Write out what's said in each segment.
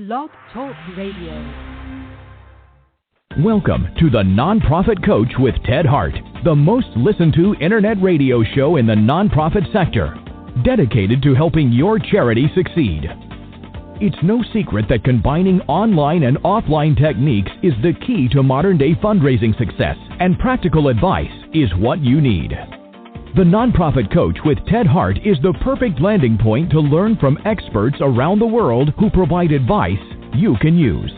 Blog Talk Radio. Welcome to the Nonprofit Coach with Ted Hart, the most listened to internet radio show in the nonprofit sector, dedicated to helping your charity succeed. It's no secret that combining online and offline techniques is the key to modern-day fundraising success, and practical advice is what you need. The Nonprofit Coach with Ted Hart is the perfect landing point to learn from experts around the world who provide advice you can use.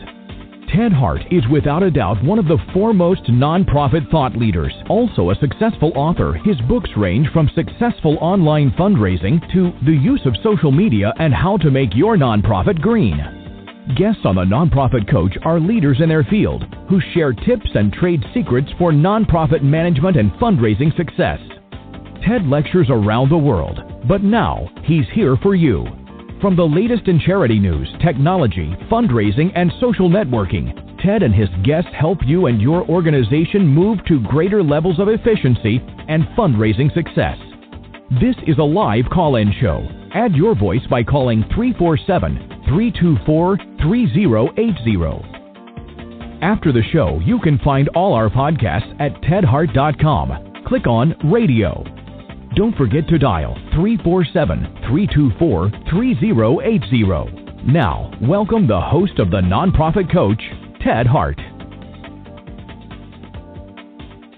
Ted Hart is without a doubt one of the foremost nonprofit thought leaders. Also a successful author, his books range from successful online fundraising to the use of social media and how to make your nonprofit green. Guests on the Nonprofit Coach are leaders in their field who share tips and trade secrets for nonprofit management and fundraising success. Ted lectures around the world, but now he's here for you. From the latest in charity news, technology, fundraising, and social networking, Ted and his guests help you and your organization move to greater levels of efficiency and fundraising success. This is a live call-in show. Add your voice by calling 347-324-3080. After the show, you can find all our podcasts at tedhart.com. Click on Radio. Don't forget to dial 347-324-3080. Now, welcome the host of the Nonprofit Coach, Ted Hart.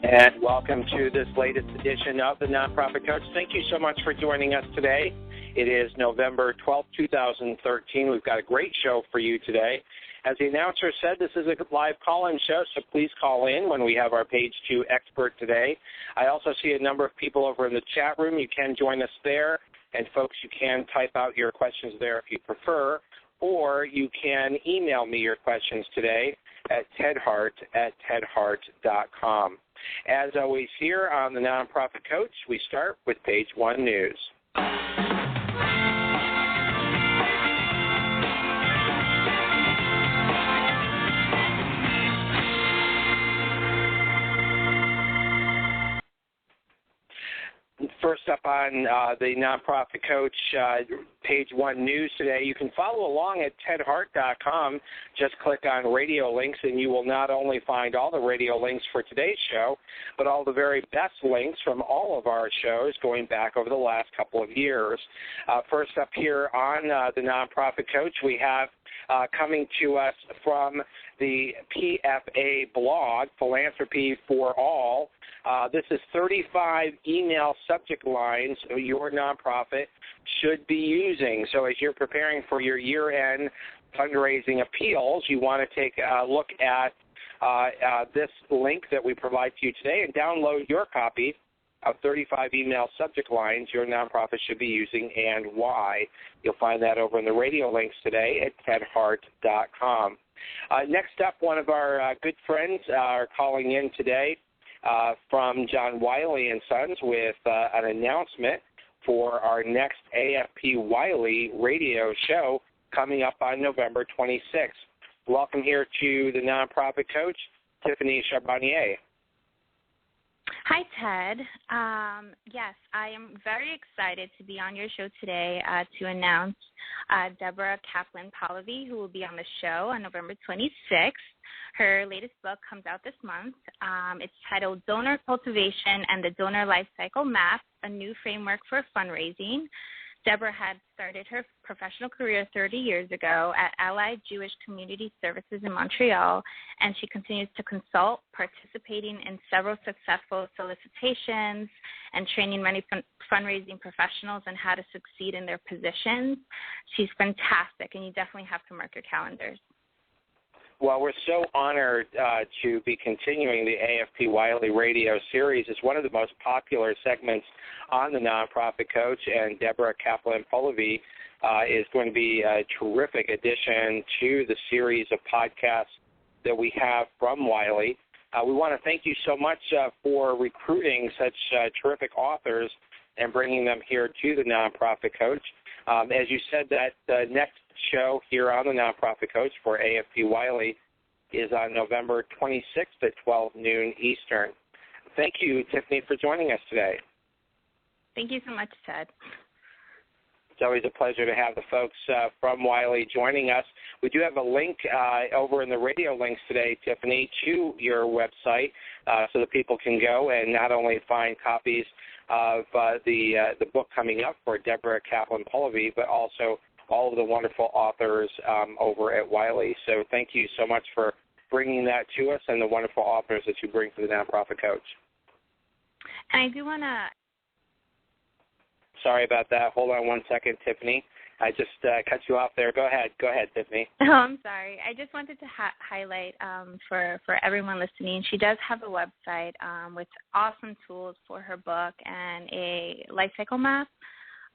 And welcome to this latest edition of the Nonprofit Coach. Thank you so much for joining us today. It is November 12th, 2013. We've got a great show for you today. As the announcer said, this is a live call-in show, so please call in when we have our Page 2 expert today. I also see a number of people over in the chat room. You can join us there. And, folks, you can type out your questions there if you prefer, or you can email me your questions today at tedhart@tedhart.com. As always, here on the Nonprofit Coach, we start with Page 1 News. First up on the Nonprofit Coach Page 1 News today, you can follow along at tedhart.com. Just click on radio links, and you will not only find all the radio links for today's show, but all the very best links from all of our shows going back over the last couple of years. First up here on the Nonprofit Coach, we have coming to us from the PFA blog, Philanthropy for All. This is 35 email subject lines your nonprofit should be using. So as you're preparing for your year-end fundraising appeals, you want to take a look at this link that we provide to you today and download your copy of 35 email subject lines your nonprofit should be using and why. You'll find that over in the radio links today at tedhart.com. Next up, one of our good friends are calling in today from John Wiley & Sons with an announcement for our next AFP Wiley radio show coming up on November 26th. Welcome here to the Nonprofit Coach, Tiffany Charbonnier. Hi, Ted. Yes, I am very excited to be on your show today to announce Deborah Kaplan-Pallavi, who will be on the show on November 26th. Her latest book comes out this month. It's titled Donor Cultivation and the Donor Life Cycle Map, a New Framework for Fundraising. Deborah had started her professional career 30 years ago at Allied Jewish Community Services in Montreal, and she continues to consult, participating in several successful solicitations and training many fundraising professionals on how to succeed in their positions. She's fantastic, and you definitely have to mark your calendars. Well, we're so honored to be continuing the AFP Wiley radio series. It's one of the most popular segments on the Nonprofit Coach, and Deborah Kaplan-Pallavi is going to be a terrific addition to the series of podcasts that we have from Wiley. We want to thank you so much for recruiting such terrific authors and bringing them here to the Nonprofit Coach. As you said, that the next show here on the Nonprofit Coach for AFP Wiley is on November 26th at 12 noon Eastern. Thank you, Tiffany, for joining us today. Thank you so much, Ted. It's always a pleasure to have the folks from Wiley joining us. We do have a link over in the radio links today, Tiffany, to your website so that people can go and not only find copies of the book coming up for Deborah Kaplan-Polivy, but also all of the wonderful authors over at Wiley. So thank you so much for bringing that to us and the wonderful authors that you bring to the Nonprofit Coach. And I do want to... Sorry about that. Hold on one second, Tiffany. I just cut you off there. Go ahead, Tiffany. Oh, I'm sorry. I just wanted to highlight for everyone listening, she does have a website with awesome tools for her book and a life cycle map.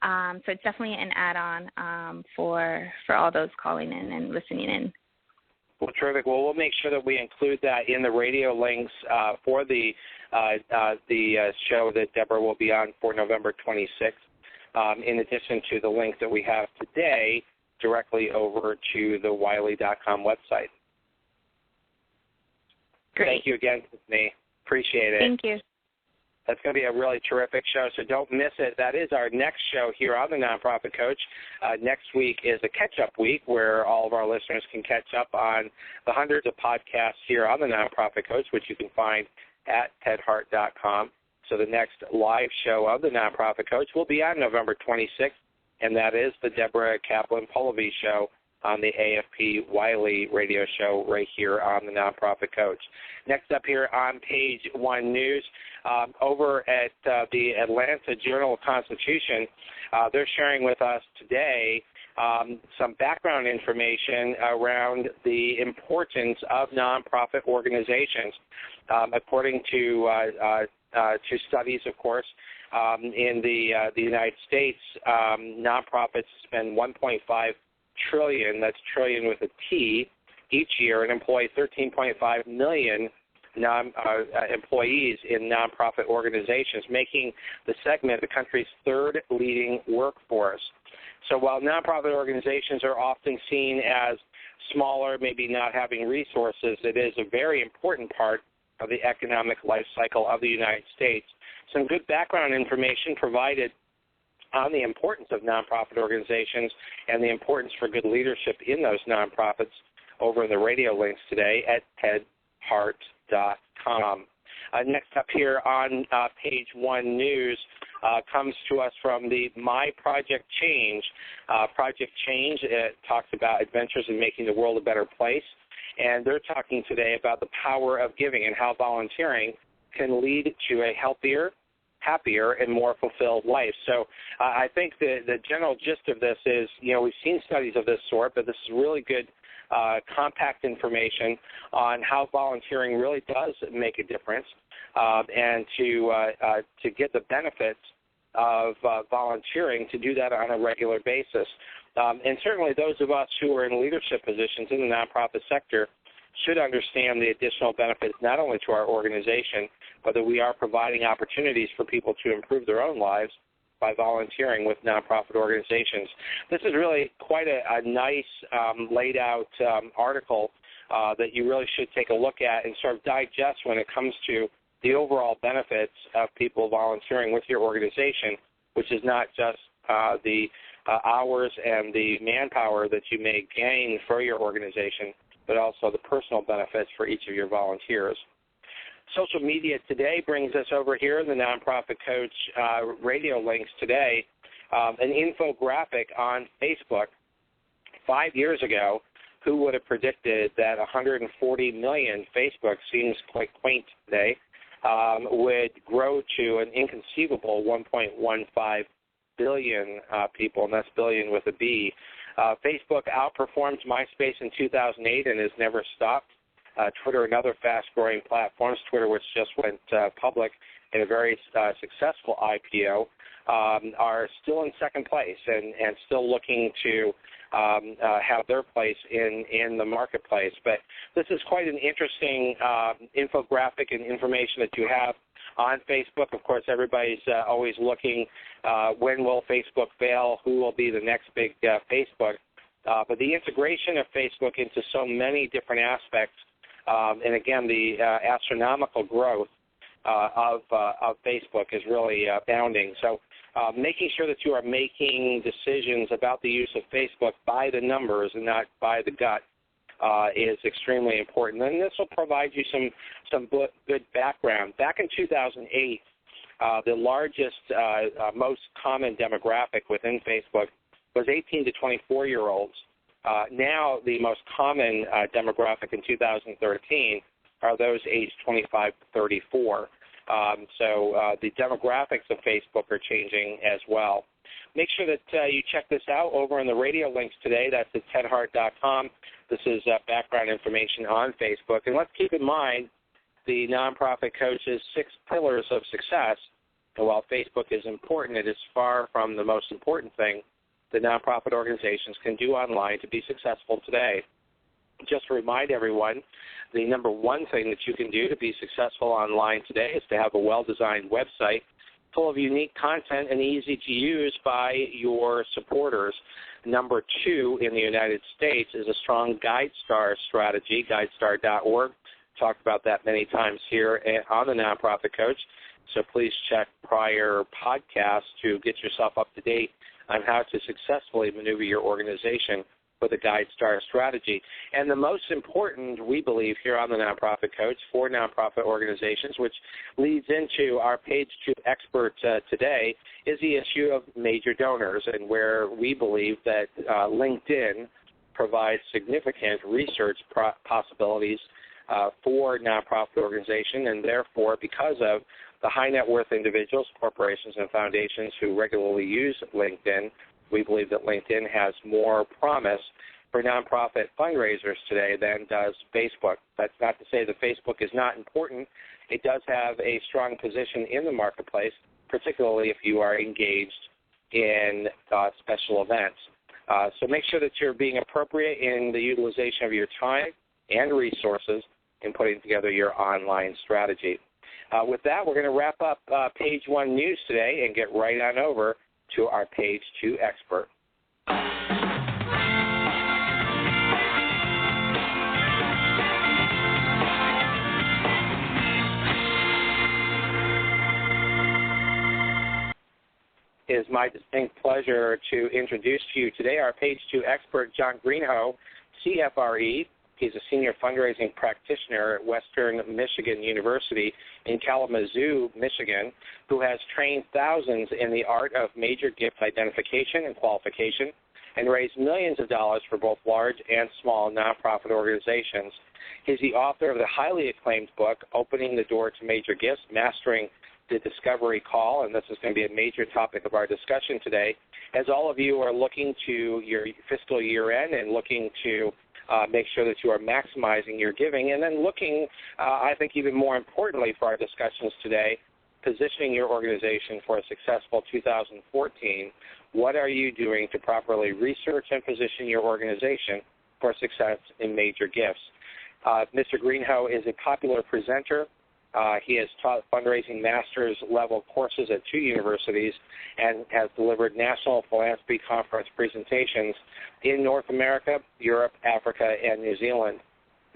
So it's definitely an add-on for all those calling in and listening in. Well, terrific. Well, we'll make sure that we include that in the radio links for the show that Deborah will be on for November 26th. In addition to the link that we have today directly over to the Wiley.com website. Great. Thank you again, Tiffany. Appreciate it. Thank you. That's going to be a really terrific show, so don't miss it. That is our next show here on the Nonprofit Coach. Next week is a catch-up week where all of our listeners can catch up on the hundreds of podcasts here on the Nonprofit Coach, which you can find at tedhart.com. So the next live show of the Nonprofit Coach will be on November 26th, and that is the Deborah Kaplan-Polivy Show on the AFP Wiley radio show right here on the Nonprofit Coach. Next up here on Page 1 News, over at the Atlanta Journal-Constitution, they're sharing with us today some background information around the importance of nonprofit organizations. According to studies, of course, in the United States, nonprofits spend $1.5 trillion, that's trillion with a T, each year, and employ 13.5 million employees in nonprofit organizations, making the segment the country's third leading workforce. So while nonprofit organizations are often seen as smaller, maybe not having resources, it is a very important part of the economic life cycle of the United States. Some good background information provided on the importance of nonprofit organizations and the importance for good leadership in those nonprofits over in the radio links today at tedhart.com. Next up here on Page 1 News comes to us from the My Project Change. Project Change, it talks about adventures in making the world a better place. And they're talking today about the power of giving and how volunteering can lead to a healthier, happier, and more fulfilled life. So I think the general gist of this is, we've seen studies of this sort, but this is really good compact information on how volunteering really does make a difference, and to get the benefits of volunteering, to do that on a regular basis. And certainly those of us who are in leadership positions in the nonprofit sector should understand the additional benefits not only to our organization, but that we are providing opportunities for people to improve their own lives by volunteering with nonprofit organizations. This is really quite a nice laid out article that you really should take a look at and sort of digest when it comes to the overall benefits of people volunteering with your organization, which is not just the hours and the manpower that you may gain for your organization, but also the personal benefits for each of your volunteers. Social media today brings us over here in the Nonprofit Coach radio links today, an infographic on Facebook. 5 years ago, who would have predicted that 140 million, Facebook seems quite quaint today, would grow to an inconceivable 1.15 billion people, and that's billion with a B. Facebook outperformed MySpace in 2008 and has never stopped. Twitter and other fast-growing platforms, Twitter, which just went public in a very successful IPO, are still in second place and still looking to have their place in the marketplace. But this is quite an interesting infographic and information that you have on Facebook. Of course, everybody's always looking, when will Facebook fail? Who will be the next big Facebook? But the integration of Facebook into so many different aspects, and again, the astronomical growth of Facebook is really bounding. So making sure that you are making decisions about the use of Facebook by the numbers and not by the gut is extremely important. And this will provide you some good background. Back in 2008, the largest, most common demographic within Facebook was 18 to 24-year-olds. Now the most common demographic in 2013 are those aged 25 to 34. So the demographics of Facebook are changing as well. Make sure that you check this out over in the radio links today. That's at tedhart.com. This is background information on Facebook. And let's keep in mind the Nonprofit Coach's 6 pillars of success. And while Facebook is important, it is far from the most important thing that nonprofit organizations can do online to be successful today. Just to remind everyone, the number one thing that you can do to be successful online today is to have a well-designed website full of unique content and easy to use by your supporters. Number 2 in the United States is a strong GuideStar strategy, guidestar.org. Talked about that many times here on the Nonprofit Coach, so please check prior podcasts to get yourself up to date on how to successfully maneuver your organization with a GuideStar strategy. And the most important, we believe, here on the Nonprofit Coach for nonprofit organizations, which leads into our Page 2 expert today, is the issue of major donors, and where we believe that LinkedIn provides significant research possibilities for nonprofit organizations, and therefore, because of the high net worth individuals, corporations, and foundations who regularly use LinkedIn, we believe that LinkedIn has more promise for nonprofit fundraisers today than does Facebook. That's not to say that Facebook is not important. It does have a strong position in the marketplace, particularly if you are engaged in special events. So make sure that you're being appropriate in the utilization of your time and resources in putting together your online strategy. With that, we're going to wrap up Page 1 News today and get right on over to our Page 2 expert. It is my distinct pleasure to introduce to you today our Page 2 expert, John Greenhoe, CFRE. He's a senior fundraising practitioner at Western Michigan University in Kalamazoo, Michigan, who has trained thousands in the art of major gift identification and qualification and raised millions of dollars for both large and small nonprofit organizations. He's the author of the highly acclaimed book, Opening the Door to Major Gifts, Mastering the Discovery Call, and this is going to be a major topic of our discussion today. As all of you are looking to your fiscal year end and looking to make sure that you are maximizing your giving, and then looking, I think even more importantly for our discussions today, positioning your organization for a successful 2014. What are you doing to properly research and position your organization for success in major gifts? Mr. Greenhoe is a popular presenter. He has taught fundraising master's level courses at 2 universities and has delivered national philanthropy conference presentations in North America, Europe, Africa, and New Zealand.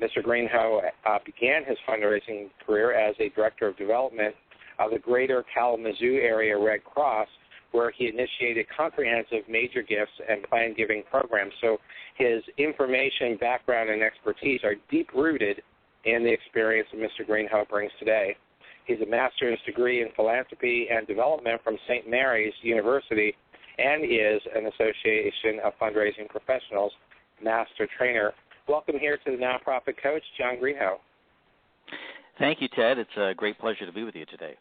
Mr. Greenhoe began his fundraising career as a director of development of the Greater Kalamazoo Area Red Cross, where he initiated comprehensive major gifts and planned giving programs. So his information, background, and expertise are deep-rooted in the experience that Mr. Greenhoe brings today. He's a master's degree in philanthropy and development from St. Mary's University and is an Association of Fundraising Professionals master trainer. Welcome here to the Nonprofit Coach, John Greenhoe. Thank you, Ted. It's a great pleasure to be with you today.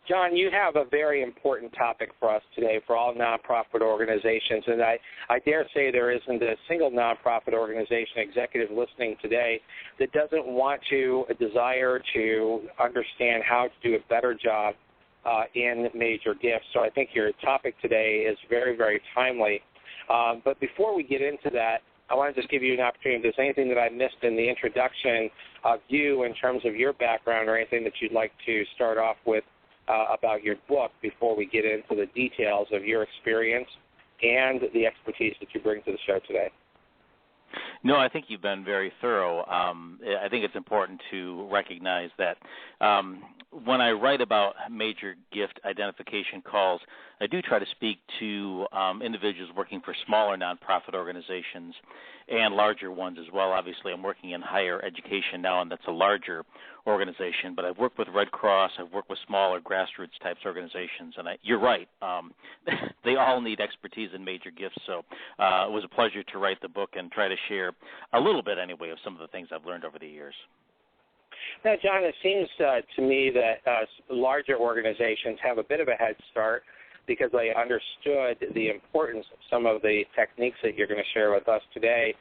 John, you have a very important topic for us today for all nonprofit organizations, and I dare say there isn't a single nonprofit organization executive listening today that doesn't want to, desire to understand how to do a better job in major gifts. So I think your topic today is very, very timely. But before we get into that, I want to just give you an opportunity, if there's anything that I missed in the introduction of you in terms of your background or anything that you'd like to start off with about your book before we get into the details of your experience and the expertise that you bring to the show today. No, I think you've been very thorough. I think it's important to recognize that when I write about major gift identification calls, I do try to speak to individuals working for smaller nonprofit organizations and larger ones as well. Obviously, I'm working in higher education now, and that's a larger organization. But I've worked with Red Cross. I've worked with smaller grassroots types organizations. And you're right. They all need expertise in major gifts. So it was a pleasure to write the book and try to share a little bit anyway of some of the things I've learned over the years. Now, John, it seems to me that larger organizations have a bit of a head start because they understood the importance of some of the techniques that you're going to share with us today,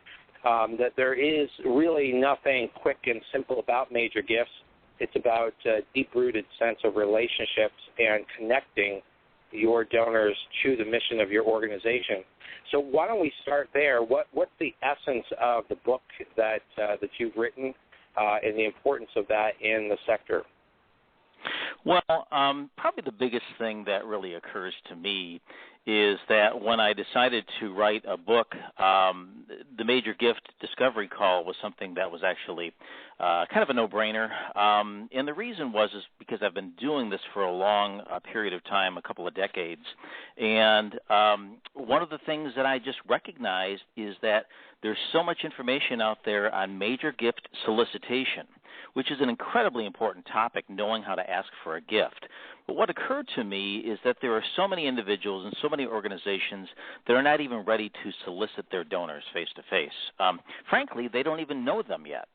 that there is really nothing quick and simple about major gifts. It's about a deep-rooted sense of relationships and connecting your donors to the mission of your organization. So why don't we start there? What's the essence of the book that you've written and the importance of that in the sector? Well, probably the biggest thing that really occurs to me is that when I decided to write a book, the major gift discovery call was something that was actually kind of a no-brainer. And the reason is because I've been doing this for a long period of time, a couple of decades. And one of the things that I just recognized is that there's so much information out there on major gift solicitation, which is an incredibly important topic, knowing how to ask for a gift. But what occurred to me is that there are so many individuals and so many organizations that are not even ready to solicit their donors face-to-face. Frankly, they don't even know them yet.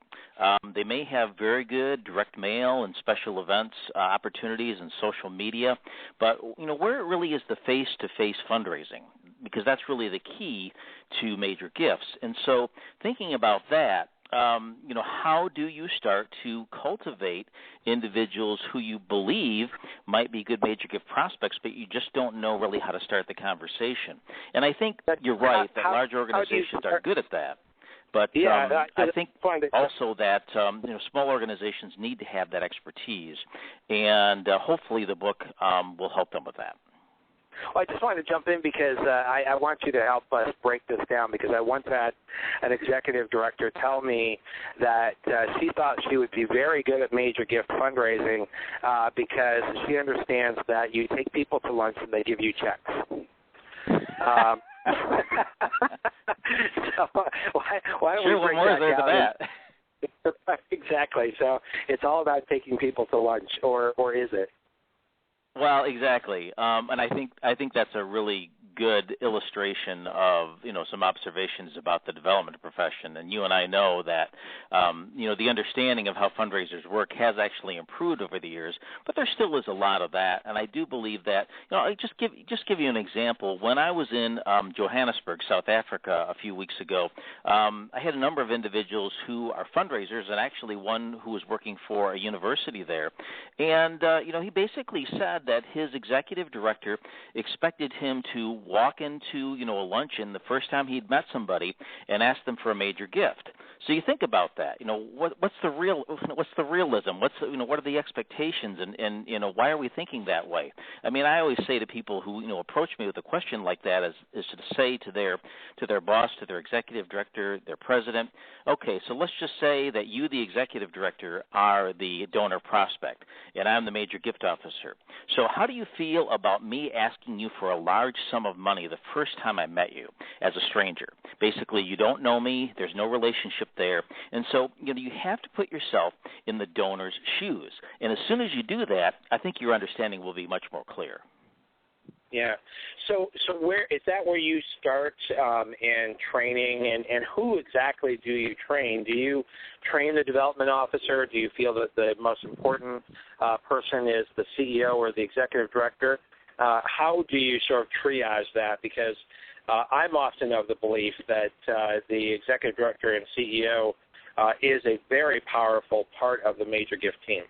They may have very good direct mail and special events opportunities and social media, but where it really is the face-to-face fundraising, because that's really the key to major gifts. And so thinking about that, how do you start to cultivate individuals who you believe might be good major gift prospects, but you just don't know really how to start the conversation? And I think you're right that large organizations are good at that. But I think also that small organizations need to have that expertise, and hopefully the book will help them with that. Well, I just wanted to jump in because I want you to help us break this down, because I once had an executive director tell me that she thought she would be very good at major gift fundraising because she understands that you take people to lunch and they give you checks. So why don't we break that down? Exactly. So it's all about taking people to lunch, or is it? Well, exactly, and I think that's a really good illustration of some observations about the development profession. And you and I know that the understanding of how fundraisers work has actually improved over the years, but there still is a lot of that. And I do believe that I just give you an example. When I was in Johannesburg, South Africa, a few weeks ago, I had a number of individuals who are fundraisers, and actually one who was working for a university there. And he basically said that his executive director expected him to walk into, a luncheon the first time he'd met somebody and ask them for a major gift. So you think about that. What's the realism? What are the expectations, and why are we thinking that way? I mean, I always say to people who approach me with a question like that is to say to their boss, to their executive director, their president, okay, so let's just say that you, the executive director, are the donor prospect, and I'm the major gift officer. So how do you feel about me asking you for a large sum of money the first time I met you as a stranger? Basically, you don't know me, there's no relationship there, and so you have to put yourself in the donor's shoes. And as soon as you do that, I think your understanding will be much more clear. Yeah. So where is that where you start in training, and who exactly do you train? Do you train the development officer? Do you feel that the most important person is the CEO or the executive director? How do you sort of triage that? Because I'm often of the belief that the executive director and CEO is a very powerful part of the major gift team.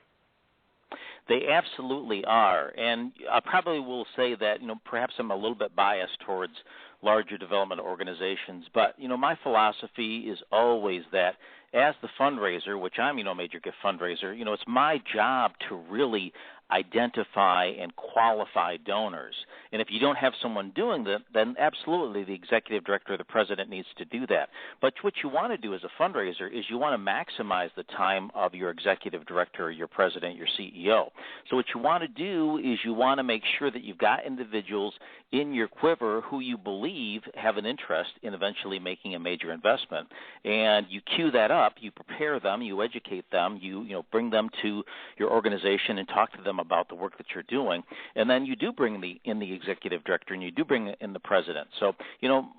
They absolutely are, and I probably will say that, perhaps I'm a little bit biased towards larger development organizations, but, my philosophy is always that as the fundraiser, which I'm, major gift fundraiser, it's my job to really identify and qualify donors. And if you don't have someone doing that, then absolutely the executive director or the president needs to do that. But what you want to do as a fundraiser is you want to maximize the time of your executive director or your president, your CEO. So what you want to do is you want to make sure that you've got individuals in your quiver who you believe have an interest in eventually making a major investment. And you queue that up, you prepare them, you educate them, you bring them to your organization and talk to them about the work that you're doing, and then you do bring in the executive director and you do bring in the president. So,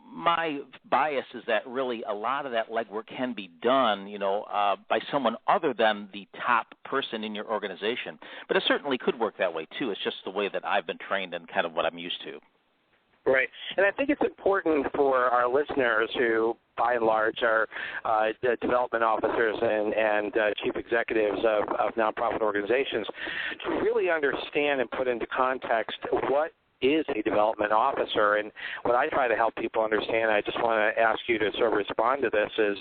my bias is that really a lot of that legwork can be done, by someone other than the top person in your organization. But it certainly could work that way too. It's just the way that I've been trained and kind of what I'm used to. Right. And I think it's important for our listeners who, by and large, are development officers and chief executives of nonprofit organizations to really understand and put into context what is a development officer. And what I try to help people understand, I just want to ask you to sort of respond to this, is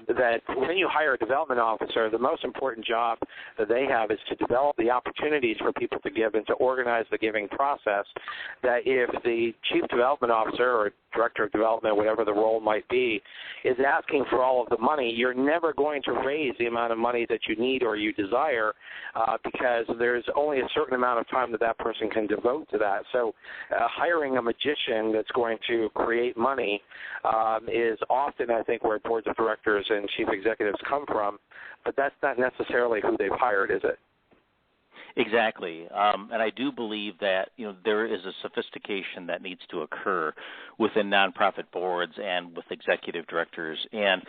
that when you hire a development officer, the most important job that they have is to develop the opportunities for people to give and to organize the giving process, that if the chief development officer or director of development, whatever the role might be, is asking for all of the money, you're never going to raise the amount of money that you need or you desire because there's only a certain amount of time that that person can devote to that. So hiring a magician that's going to create money is often, I think, where boards of directors and chief executives come from, but that's not necessarily who they've hired, is it? Exactly. And I do believe that, there is a sophistication that needs to occur within nonprofit boards and with executive directors. And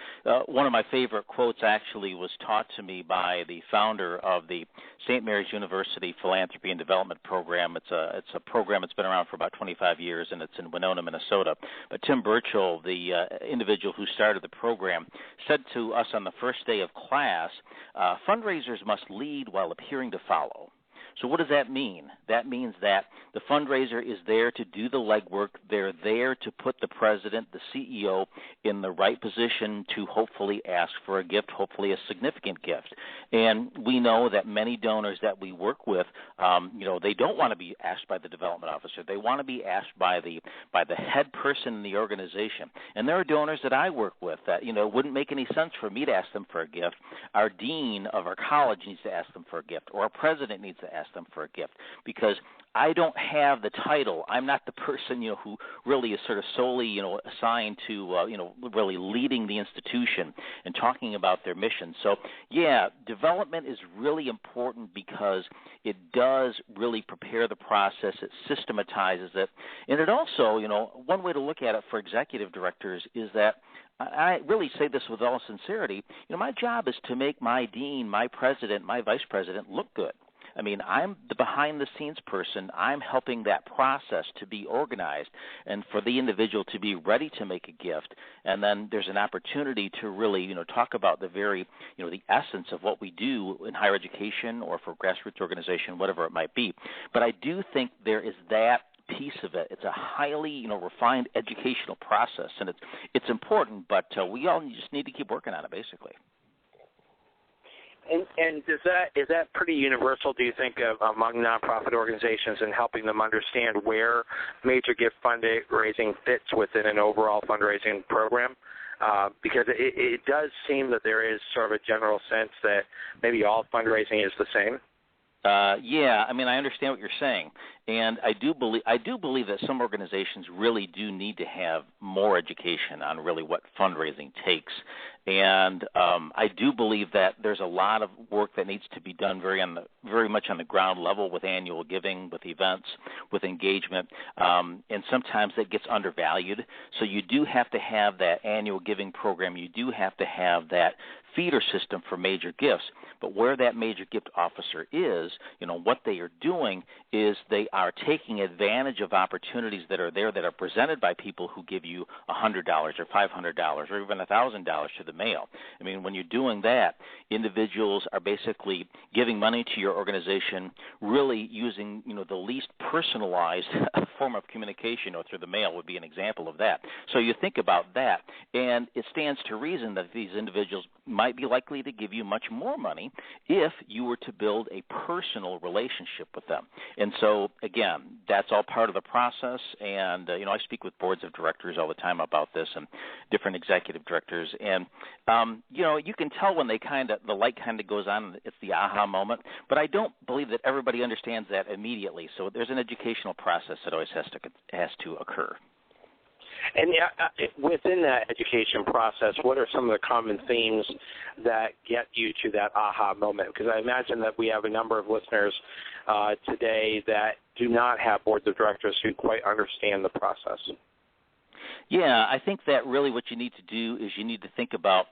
one of my favorite quotes actually was taught to me by the founder of the St. Mary's University Philanthropy and Development Program. It's a program that's been around for about 25 years, and it's in Winona, Minnesota. But Tim Burchell, the individual who started the program, said to us on the first day of class, fundraisers must lead while appearing to follow. So what does that mean? That means that the fundraiser is there to do the legwork. They're there to put the president, the CEO, in the right position to hopefully ask for a gift, hopefully a significant gift. And we know that many donors that we work with, they don't want to be asked by the development officer. They want to be asked by the head person in the organization. And there are donors that I work with that, it wouldn't make any sense for me to ask them for a gift. Our dean of our college needs to ask them for a gift, or our president needs to ask them for a gift, because I don't have the title. I'm not the person, who really is sort of solely, assigned to, really leading the institution and talking about their mission. So, yeah, development is really important because it does really prepare the process. It systematizes it. And it also, one way to look at it for executive directors is that I really say this with all sincerity, my job is to make my dean, my president, my vice president look good. I mean, I'm the behind-the-scenes person. I'm helping that process to be organized and for the individual to be ready to make a gift. And then there's an opportunity to really, talk about the very, the essence of what we do in higher education or for grassroots organization, whatever it might be. But I do think there is that piece of it. It's a highly, refined educational process, and it's important, but we all just need to keep working on it, basically. And is that pretty universal, do you think, among nonprofit organizations in helping them understand where major gift fundraising fits within an overall fundraising program? Because it does seem that there is sort of a general sense that maybe all fundraising is the same. Yeah, I mean, I understand what you're saying, and I do believe that some organizations really do need to have more education on really what fundraising takes, and I do believe that there's a lot of work that needs to be done very much on the ground level with annual giving, with events, with engagement, and sometimes that gets undervalued. So you do have to have that annual giving program. You do have to have that feeder system for major gifts. But where that major gift officer is, what they are doing is they are taking advantage of opportunities that are there that are presented by people who give you $100 or $500 or even $1,000 to the mail. I mean, when you're doing that, individuals are basically giving money to your organization, really using, the least personalized form of communication, through the mail would be an example of that. So you think about that, and it stands to reason that these individuals might be likely to give you much more money if you were to build a personal relationship with them. And so, again, that's all part of the process, and, I speak with boards of directors all the time about this and different executive directors, and, you can tell when the light kind of goes on, it's the aha moment, but I don't believe that everybody understands that immediately, so there's an educational process that always has to occur. And within that education process, what are some of the common themes that get you to that aha moment? Because I imagine that we have a number of listeners today that do not have boards of directors who quite understand the process. Yeah, I think that really what you need to do is you need to think about,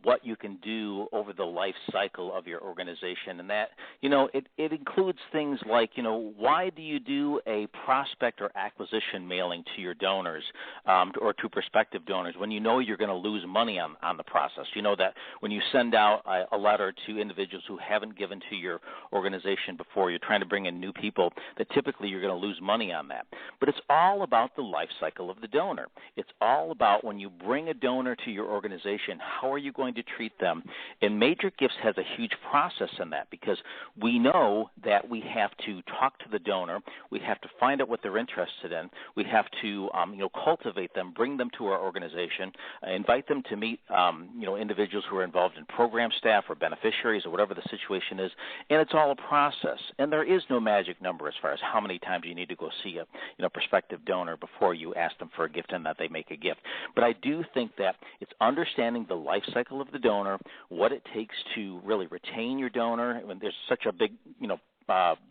what you can do over the life cycle of your organization. And that, it includes things like, why do you do a prospect or acquisition mailing to your donors or to prospective donors when you know you're going to lose money on the process? You know that when you send out a letter to individuals who haven't given to your organization before, you're trying to bring in new people, that typically you're going to lose money on that. But it's all about the life cycle of the donor. It's all about when you bring a donor to your organization, how are you going to treat them? And Major Gifts has a huge process in that because we know that we have to talk to the donor, we have to find out what they're interested in, we have to cultivate them, bring them to our organization, invite them to meet individuals who are involved in program staff or beneficiaries or whatever the situation is, and it's all a process. And there is no magic number as far as how many times you need to go see a prospective donor before you ask them for a gift and that they make a gift. But I do think that it's understanding the life cycle of the donor, what it takes to really retain your donor. I mean, there's such a big,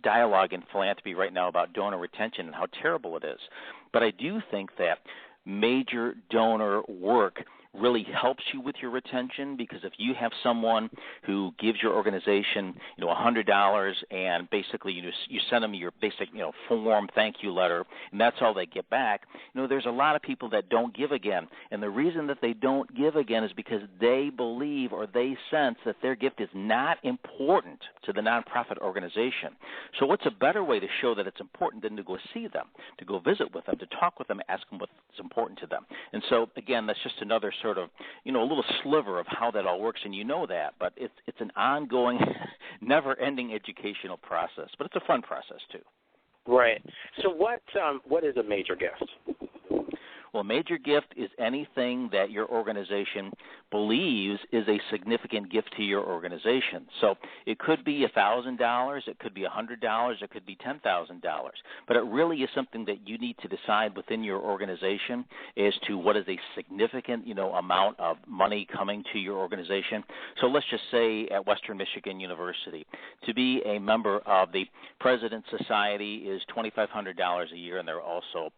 dialogue in philanthropy right now about donor retention and how terrible it is. But I do think that major donor work really helps you with your retention, because if you have someone who gives your organization, $100 and basically you send them your basic, form thank you letter, and that's all they get back, there's a lot of people that don't give again. And the reason that they don't give again is because they believe or they sense that their gift is not important to the nonprofit organization. So what's a better way to show that it's important than to go see them, to go visit with them, to talk with them, ask them what's important to them. And so, again, that's just another sort of, a little sliver of how that all works, and that, but it's an ongoing, never-ending educational process, but it's a fun process too. Right. So what is a major gift? Well, a major gift is anything that your organization believes is a significant gift to your organization. So it could be $1,000, it could be $100, it could be $10,000. But it really is something that you need to decide within your organization as to what is a significant, amount of money coming to your organization. So let's just say at Western Michigan University, to be a member of the President's Society is $2,500 a year, and there are also,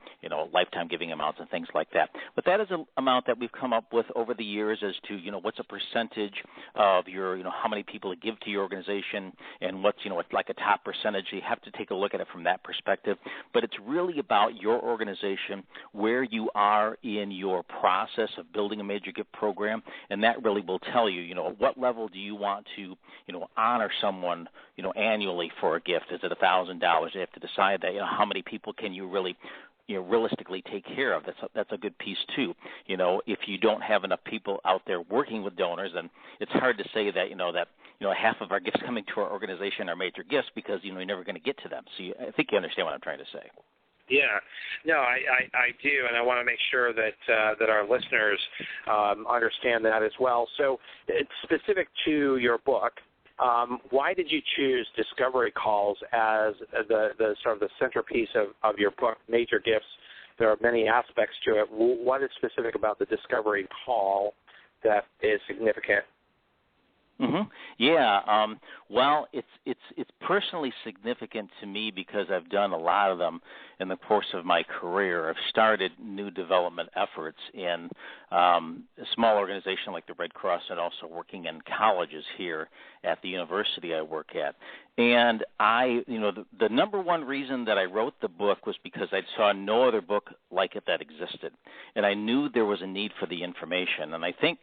lifetime giving amounts and things like that. But that is an amount that we've come up with over the years as to, what's a percentage of your, how many people give to your organization and what's, like a top percentage. You have to take a look at it from that perspective. But it's really about your organization, where you are in your process of building a major gift program, and that really will tell you, at what level do you want to, honor someone, annually for a gift? Is it $1,000? You have to decide that, how many people can you really realistically take care of. That's a good piece too. If you don't have enough people out there working with donors, then it's hard to say that half of our gifts coming to our organization are major gifts, because you're never going to get to them. So I think you understand what I'm trying to say. Yeah, no, I do, and I want to make sure that our listeners understand that as well. So it's specific to your book. Why did you choose discovery calls as the sort of the centerpiece of your book, Major Gifts? There are many aspects to it. What is specific about the discovery call that is significant? Mm-hmm. Yeah. Well, it's personally significant to me because I've done a lot of them in the course of my career. I've started new development efforts in a small organization like the Red Cross, and also working in colleges here at the university I work at. And the number one reason that I wrote the book was because I saw no other book like it that existed, and I knew there was a need for the information. And I think,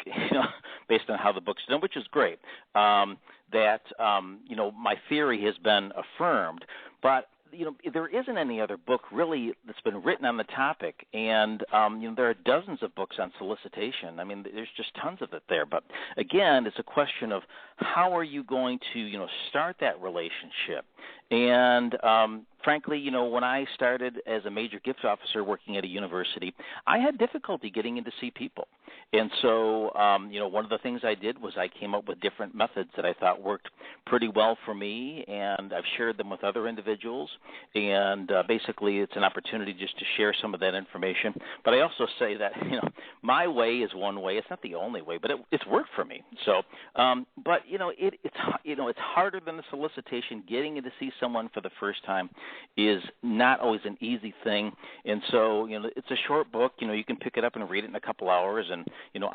based on how the book's done, which is great, that my theory has been affirmed, but there isn't any other book really that's been written on the topic, and there are dozens of books on solicitation. I mean, there's just tons of it there. But again, it's a question of how are you going to start that relationship. And frankly, when I started as a major gift officer working at a university, I had difficulty getting in to see people. And so, one of the things I did was I came up with different methods that I thought worked pretty well for me, and I've shared them with other individuals. And basically, it's an opportunity just to share some of that information. But I also say that, my way is one way. It's not the only way, but it's worked for me. So, but it's harder than the solicitation. Getting in to see someone for the first time is not always an easy thing. And so, it's a short book. You can pick it up and read it in a couple hours. And,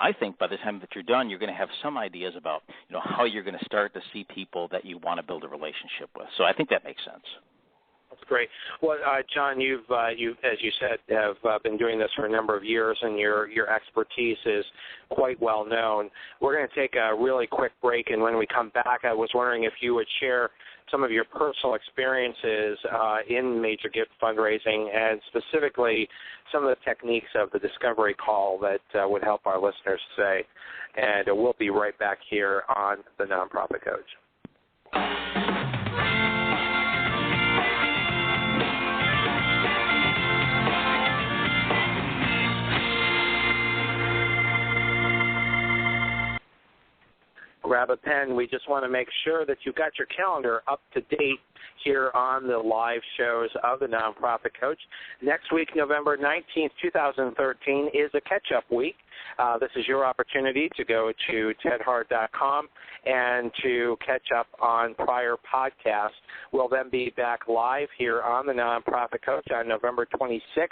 I think by the time that you're done, you're going to have some ideas about, how you're going to start to see people that you want to build a relationship with. So I think that makes sense. That's great. Well, John, you've as you said, have been doing this for a number of years, and your expertise is quite well known. We're going to take a really quick break, and when we come back, I was wondering if you would share some of your personal experiences in major gift fundraising, and specifically some of the techniques of the discovery call that would help our listeners today. And we'll be right back here on the Nonprofit Coach. Grab a pen. We just want to make sure that you've got your calendar up to date here on the live shows of the Nonprofit Coach. Next week, November 19th, 2013, is a catch-up week. This is your opportunity to go to tedhart.com and to catch up on prior podcasts. We'll then be back live here on the Nonprofit Coach on November 26th.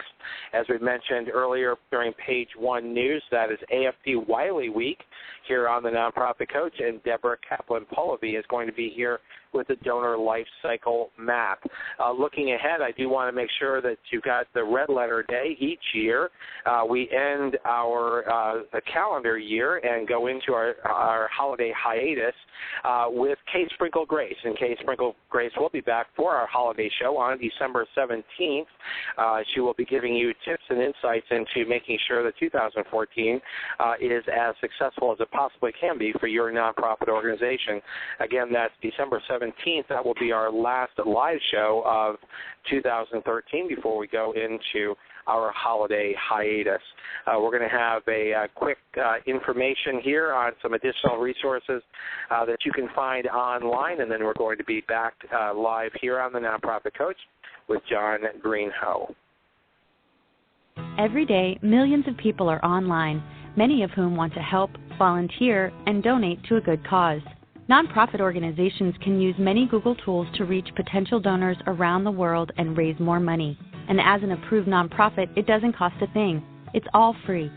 As we mentioned earlier during Page 1 News, that is AFP Wiley Week here on the Nonprofit Coach, and Deborah Kaplan-Polivy is going to be here with the donor life cycle map. Looking ahead, I do want to make sure that you've got the red letter day each year. We end our calendar year and go into our holiday hiatus with Kay Sprinkle Grace. And Kay Sprinkle Grace will be back for our holiday show on December 17th. She will be giving you tips and insights into making sure that 2014 is as successful as it possibly can be for your nonprofit organization. Again, that's December 17th. That will be our last live show of 2013 before we go into our holiday hiatus. We're going to have a quick information here on some additional resources that you can find online, and then we're going to be back live here on the Nonprofit Coach with John Greenhoe. Every day, millions of people are online, many of whom want to help, volunteer, and donate to a good cause. Nonprofit organizations can use many Google tools to reach potential donors around the world and raise more money. And as an approved nonprofit, it doesn't cost a thing. It's all free.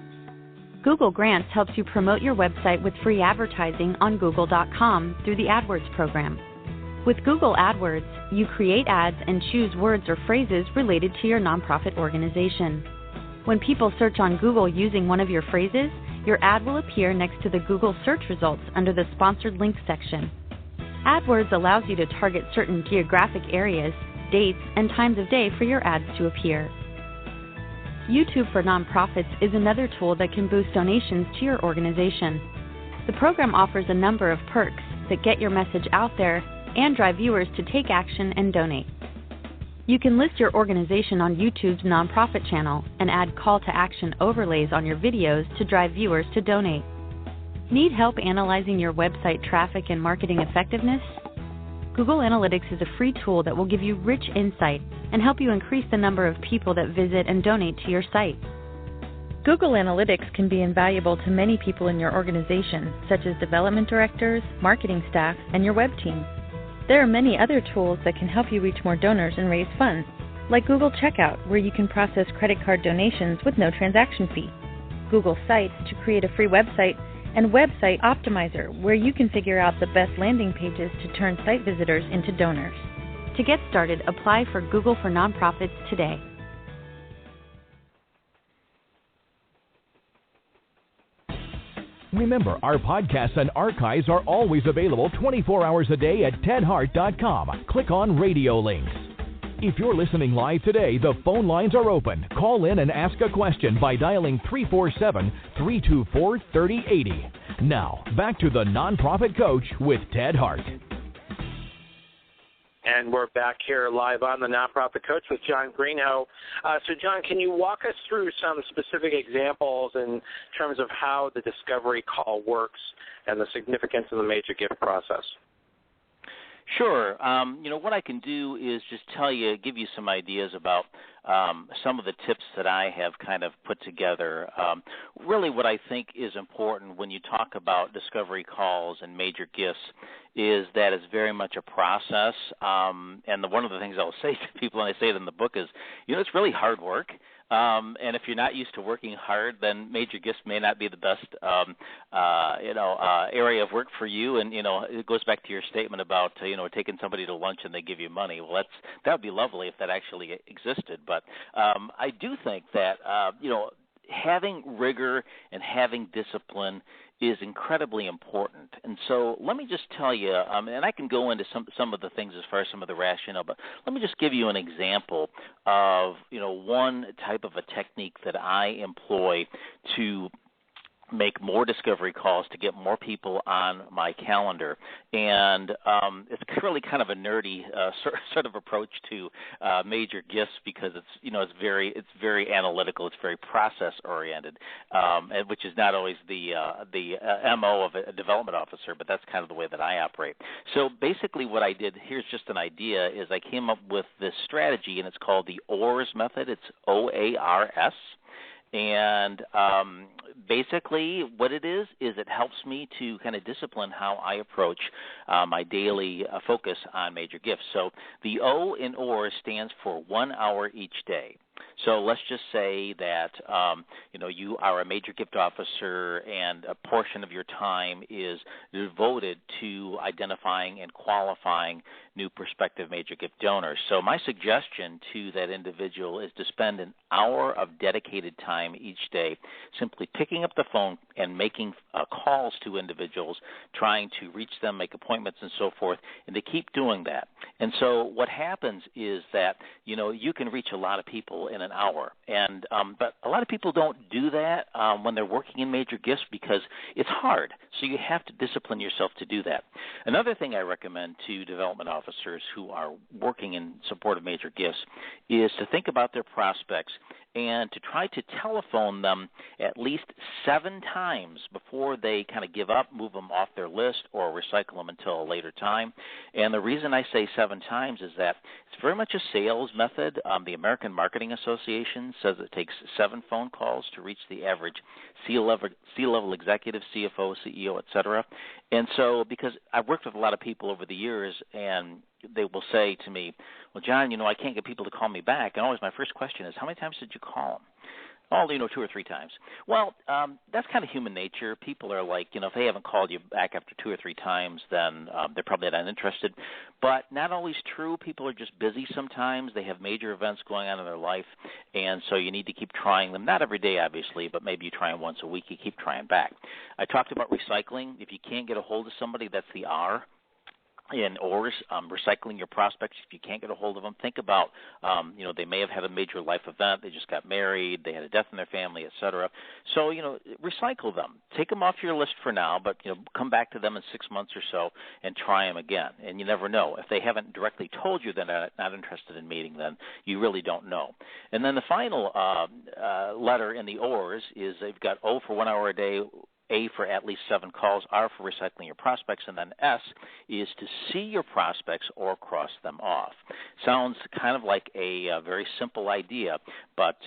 Google Grants helps you promote your website with free advertising on Google.com through the AdWords program. With Google AdWords, you create ads and choose words or phrases related to your nonprofit organization. When people search on Google using one of your phrases, your ad will appear next to the Google search results under the Sponsored Links section. AdWords allows you to target certain geographic areas, dates, and times of day for your ads to appear. YouTube for Nonprofits is another tool that can boost donations to your organization. The program offers a number of perks that get your message out there and drive viewers to take action and donate. You can list your organization on YouTube's nonprofit channel and add call-to-action overlays on your videos to drive viewers to donate. Need help analyzing your website traffic and marketing effectiveness? Google Analytics is a free tool that will give you rich insight and help you increase the number of people that visit and donate to your site. Google Analytics can be invaluable to many people in your organization, such as development directors, marketing staff, and your web team. There are many other tools that can help you reach more donors and raise funds, like Google Checkout, where you can process credit card donations with no transaction fee, Google Sites to create a free website, and Website Optimizer, where you can figure out the best landing pages to turn site visitors into donors. To get started, apply for Google for Nonprofits today. Remember, our podcasts and archives are always available 24 hours a day at tedhart.com. Click on Radio Links. If you're listening live today, the phone lines are open. Call in and ask a question by dialing 347-324-3080. Now, back to the Nonprofit Coach with Ted Hart. And we're back here live on the Nonprofit Coach with John Greenhoe. So, John, can you walk us through some specific examples in terms of how the discovery call works and the significance of the major gift process? Sure. What I can do is just give you some ideas about some of the tips that I have kind of put together. Really what I think is important when you talk about discovery calls and major gifts is that it's very much a process. And one of the things I'll say to people, and I say it in the book, is, it's really hard work. And if you're not used to working hard, then major gifts may not be the best, area of work for you. And, it goes back to your statement about, taking somebody to lunch and they give you money. Well, that would be lovely if that actually existed. But I do think that, having rigor and having discipline is incredibly important. And so let me just tell you, and I can go into some of the things as far as some of the rationale, but let me just give you an example of, one type of a technique that I employ to make more discovery calls, to get more people on my calendar. And it's really kind of a nerdy sort of approach to major gifts because it's very analytical, it's very process oriented, which is not always the MO of a development officer, but that's kind of the way that I operate. So basically what I did, here's just an idea, is I came up with this strategy, and it's called the OARS method. It's OARS. And basically what it is it helps me to kind of discipline how I approach my daily focus on major gifts. So the O in OAR stands for 1 hour each day. So let's just say that, you are a major gift officer and a portion of your time is devoted to identifying and qualifying new prospective major gift donors. So my suggestion to that individual is to spend an hour of dedicated time each day simply picking up the phone and making calls to individuals, trying to reach them, make appointments and so forth, and to keep doing that. And so what happens is that, you can reach a lot of people in an hour. And but a lot of people don't do that when they're working in major gifts because it's hard. So you have to discipline yourself to do that. Another thing I recommend to development officers who are working in support of major gifts is to think about their prospects and to try to telephone them at least 7 times before they kind of give up, move them off their list, or recycle them until a later time. And the reason I say 7 times is that it's very much a sales method. The American Marketing Association says it takes 7 phone calls to reach the average C-level executive, CFO, CEO, et cetera. And so because I've worked with a lot of people over the years, and they will say to me, well, John, I can't get people to call me back. And always my first question is, how many times did you call them? Oh, 2 or 3 times. Well, that's kind of human nature. People are like, if they haven't called you back after 2 or 3 times, then they're probably not interested. But not always true. People are just busy sometimes. They have major events going on in their life, and so you need to keep trying them. Not every day, obviously, but maybe you try them once a week. You keep trying back. I talked about recycling. If you can't get a hold of somebody, that's the R in OARS, recycling your prospects. If you can't get a hold of them, think about, they may have had a major life event. They just got married. They had a death in their family, et cetera. So, recycle them. Take them off your list for now, but, come back to them in 6 months or so and try them again. And you never know. If they haven't directly told you they're not interested in meeting, then you really don't know. And then the final letter in the OARS is they've got O for 1 hour a day, A for at least 7 calls, R for recycling your prospects, and then S is to see your prospects or cross them off. Sounds kind of like a very simple idea, but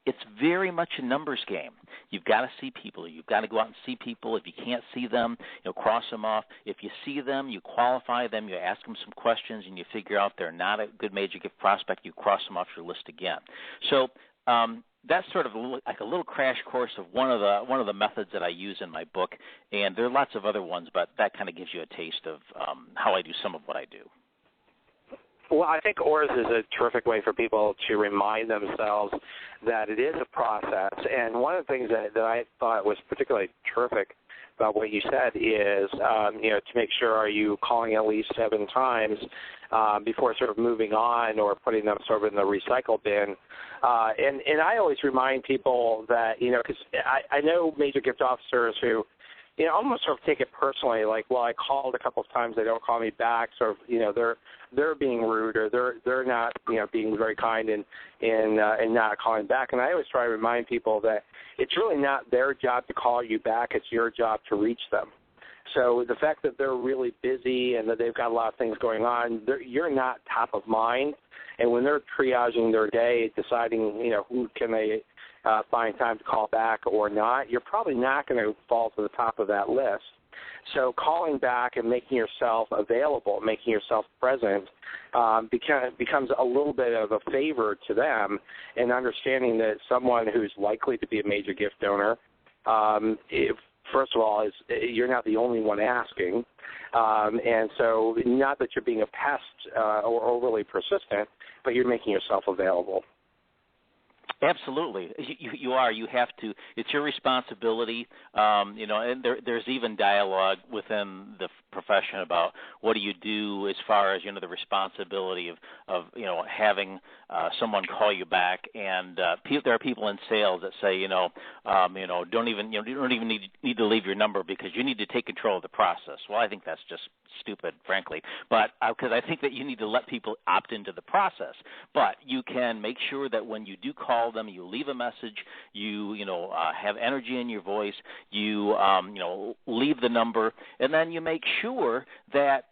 it's very much a numbers game. You've got to see people. You've got to go out and see people. If you can't see them, cross them off. If you see them, you qualify them, you ask them some questions, and you figure out they're not a good major gift prospect, you cross them off your list again. So that's sort of like a little crash course of one of the methods that I use in my book, and there are lots of other ones, but that kind of gives you a taste of how I do some of what I do. Well, I think ORS is a terrific way for people to remind themselves that it is a process. And one of the things that I thought was particularly terrific about what you said is, to make sure, are you calling at least 7 times before sort of moving on or putting them sort of in the recycle bin. And I always remind people that, because I know major gift officers who, almost sort of take it personally, like, well, I called a couple of times, they don't call me back, sort of, they're being rude, or they're not, being very kind and not calling back. And I always try to remind people that it's really not their job to call you back, it's your job to reach them. So the fact that they're really busy and that they've got a lot of things going on, you're not top of mind. And when they're triaging their day, deciding, who can they find time to call back or not, you're probably not going to fall to the top of that list. So calling back and making yourself available, making yourself present, becomes a little bit of a favor to them, and understanding that someone who's likely to be a major gift donor, first of all, you're not the only one asking, and so not that you're being a pest or overly persistent, but you're making yourself available. Absolutely, you are. You have to. It's your responsibility. And there's even dialogue within the profession about what do you do as far as the responsibility of having someone call you back. And there are people in sales that say don't even need to leave your number because you need to take control of the process. Well, I think that's just stupid, frankly. But because I think that you need to let people opt into the process. But you can make sure that when you do call them, you leave a message, you have energy in your voice, you leave the number, and then you make sure that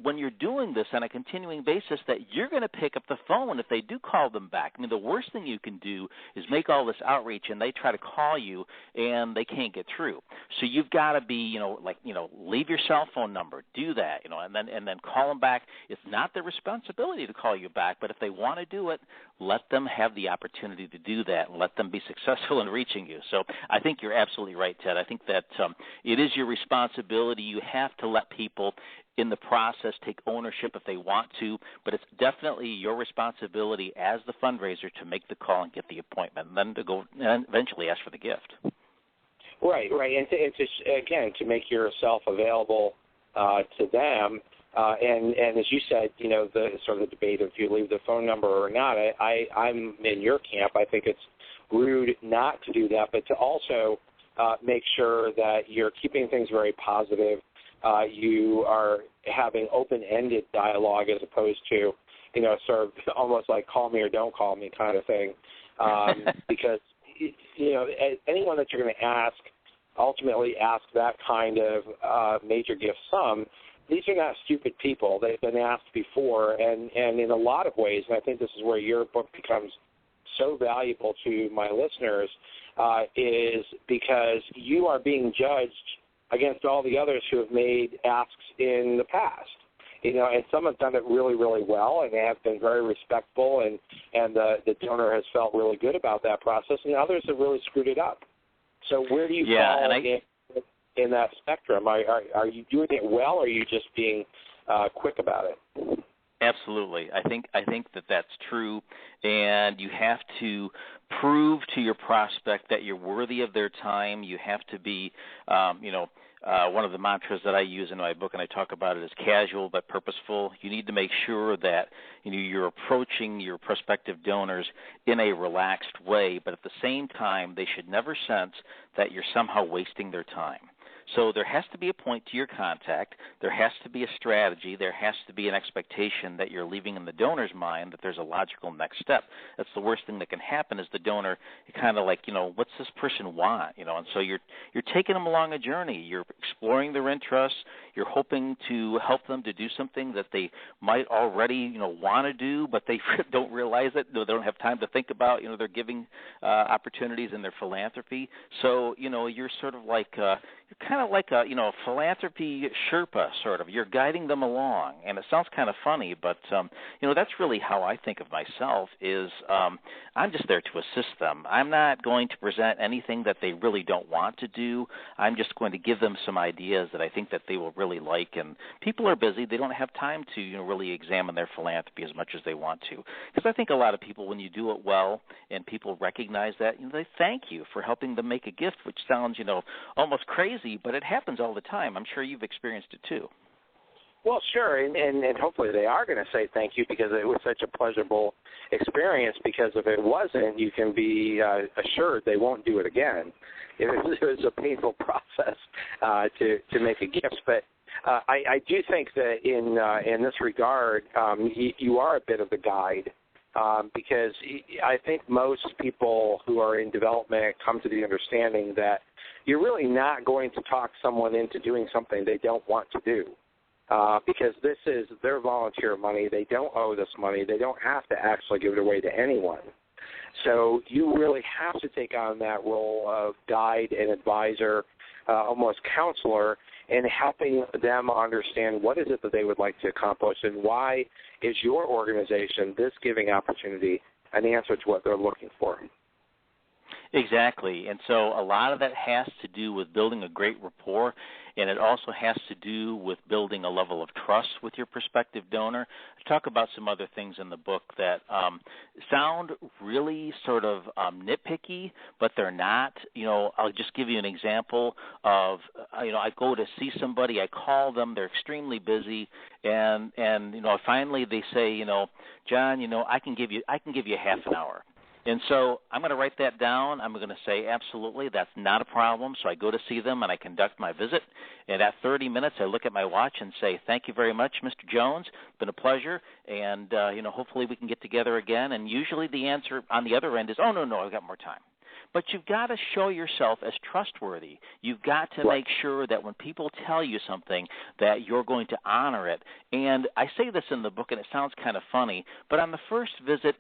when you're doing this on a continuing basis that you're going to pick up the phone if they do call them back. I mean, the worst thing you can do is make all this outreach and they try to call you and they can't get through. So you've got to be, leave your cell phone number, do that, and then call them back. It's not their responsibility to call you back, but if they want to do it, let them have the opportunity to do that and let them be successful in reaching you. So I think you're absolutely right, Ted. I think that it is your responsibility. You have to let people in the process take ownership if they want to, but it's definitely your responsibility as the fundraiser to make the call and get the appointment, and then to go and eventually ask for the gift. Right, and to make yourself available to them. And as you said, the sort of the debate of if you leave the phone number or not, I'm in your camp. I think it's rude not to do that, but to also make sure that you're keeping things very positive. You are having open-ended dialogue as opposed to, sort of almost like call me or don't call me kind of thing, because, anyone that you're going to ultimately ask that kind of major gift sum, these are not stupid people. They've been asked before, and in a lot of ways, and I think this is where your book becomes so valuable to my listeners, is because you are being judged against all the others who have made asks in the past. And some have done it really, really well, and they have been very respectful, and the donor has felt really good about that process, and others have really screwed it up. So where do you fall in that spectrum? Are you doing it well, or are you just being quick about it? Absolutely. I think that that's true, and you have to prove to your prospect that you're worthy of their time. You have to be, one of the mantras that I use in my book, and I talk about it, is casual but purposeful. You need to make sure that you're approaching your prospective donors in a relaxed way, but at the same time, they should never sense that you're somehow wasting their time. So there has to be a point to your contact. There has to be a strategy. There has to be an expectation that you're leaving in the donor's mind that there's a logical next step. That's the worst thing that can happen is the donor kind of like, what's this person want? And so you're taking them along a journey. You're exploring their interests. You're hoping to help them to do something that they might already, want to do, but they don't realize it. They don't have time to think about, their giving opportunities and their philanthropy. So, you're sort of like, you're kind of like a philanthropy Sherpa, sort of. You're guiding them along. And it sounds kind of funny, but, that's really how I think of myself is I'm just there to assist them. I'm not going to present anything that they really don't want to do. I'm just going to give them some ideas that I think that they will really like. And people are busy. They don't have time to, really examine their philanthropy as much as they want to. Because I think a lot of people, when you do it well and people recognize that, they thank you for helping them make a gift, which sounds, almost crazy, but it happens all the time. I'm sure you've experienced it too. Well, sure, and hopefully they are going to say thank you because it was such a pleasurable experience, because if it wasn't, you can be assured they won't do it again. It was a painful process to make a gift. But I do think that in this regard, you are a bit of a guide, because I think most people who are in development come to the understanding that you're really not going to talk someone into doing something they don't want to do. Because this is their volunteer money. They don't owe this money. They don't have to actually give it away to anyone. So you really have to take on that role of guide and advisor, almost counselor, in helping them understand what is it that they would like to accomplish and why is your organization, this giving opportunity, an answer to what they're looking for. Exactly. And so a lot of that has to do with building a great rapport, and it also has to do with building a level of trust with your prospective donor. I talk about some other things in the book that sound really sort of nitpicky, but they're not. I'll just give you an example of, I go to see somebody, I call them, they're extremely busy, and finally they say, John, I can give you half an hour. And so I'm going to write that down. I'm going to say, absolutely, that's not a problem. So I go to see them and I conduct my visit. And at 30 minutes, I look at my watch and say, thank you very much, Mr. Jones. It's been a pleasure. And, hopefully we can get together again. And usually the answer on the other end is, oh, no, I've got more time. But you've got to show yourself as trustworthy. You've got to make sure that when people tell you something that you're going to honor it. And I say this in the book, and it sounds kind of funny, but on the first visit,